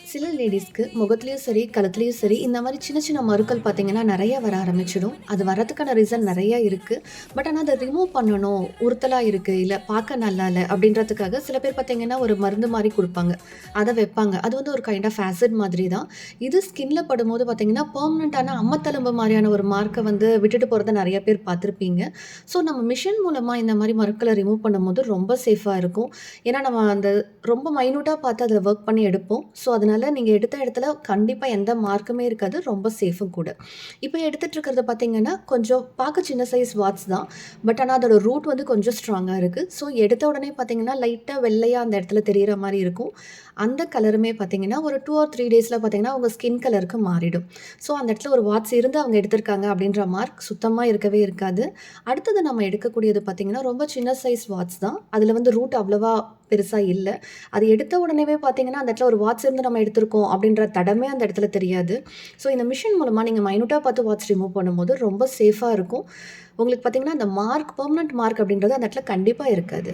சில லேடீஸ்க்கு முகத்துலயும் சரி, கழுத்துலயும் சரி, இந்த மாரி சின்ன சின்ன மருக்கள் பார்த்தீங்கன்னா, நெறைய வர ஆரம்பிச்சிடும். அது வரதுக்கான ரீசன் நெறைய இருக்கு. பட் ஆனா அத ரிமூவ் பண்ணணும். உறுத்தலா இருக்கு, இல்ல பார்க்க நல்லா இல்ல அப்படின்றதுக்காக சில பேர் பார்த்தீங்கன்னா, ஒரு மருந்து மாரி குடுப்பாங்க. அத வைப்பாங்க. அது வந்து ஒரு கைண்ட் ஆஃப் ஆசிட் மாதிரி தான். இது ஸ்கின்ல படும்போது பார்த்தீங்கன்னா, பெர்மனன்ட்டான அம்மத்தழும்பு மாரியான ஒரு மார்க்க வந்து விட்டுட்டு போறத நெறைய பேர் பார்த்துருப்பீங்க. ஸோ நம்ம மிஷின் மூலமா இந்த மாரி மருக்கள ரிமூவ் பண்ணும்போது ரொம்ப சேஃபா இருக்கும். ஏன்னா நம்ம அந்த ரொம்ப மைன்யூட்டா பார்த்து அதில ஒர்க் பண்ணி எடுப்போம். ஸோ, அதனால நீங்க எடுத்த இடத்துல கண்டிப்பா எந்த மார்க்குமே இருக்காது. ரொம்ப சேஃபும் கூட. இப்ப எடுத்துட்டு இருக்கிறது பார்த்தீங்கன்னா, கொஞ்சம் பார்க்க சின்ன சைஸ் வாட்ஸ் தான். பட் ஆனா அதோட ரூட் வந்து கொஞ்சம் ஸ்ட்ராங்கா இருக்கு. ஸோ, எடுத்த உடனே பார்த்தீங்கன்னா, லைட்டா வெள்ளையா அந்த இடத்துல தெரியிற மாரி இருக்கும். அந்த கலருமே பார்த்தீங்கன்னா, ஒரு 2 ஆர் 3 டேஸ்ல பார்த்தீங்கன்னா, உங்க ஸ்கின் கலருக்கு மாறிடும். ஸோ, அந்த இடத்துல ஒரு வாட்ஸ் இருந்து அவங்க எடுத்திருக்காங்க அப்படின்ற மார்க் சுத்தமா இருக்கவே இருக்காது. அடுத்தது நம்ம எடுக்கக்கூடியது பார்த்தீங்கன்னா, ரொம்ப சின்ன சைஸ் வாட்ஸ் தான். அதில வந்து ரூட் அவ்வளவா பெருசா இல்ல. அது எடுத்த உடனேவே பார்த்தீங்கன்னா, அந்த இடத்துல ஒரு வாட்ஸ் இருந்து நம்ம எடுத்திருக்கோம் அப்படின்ற தடமே அந்த இடத்துல தெரியாது. ஸோ இந்த மிஷின் மூலமா நீங்க மைன்யூட்டா பார்த்து வாட்ஸ் ரிமூவ் பண்ணும்போது ரொம்ப சேஃபா இருக்கும். உங்களுக்கு பார்த்தீங்கன்னா, அந்த மார்க் பெர்மனன்ட் மார்க் அப்படின்றது அந்த இடத்துல கண்டிப்பா இருக்காது.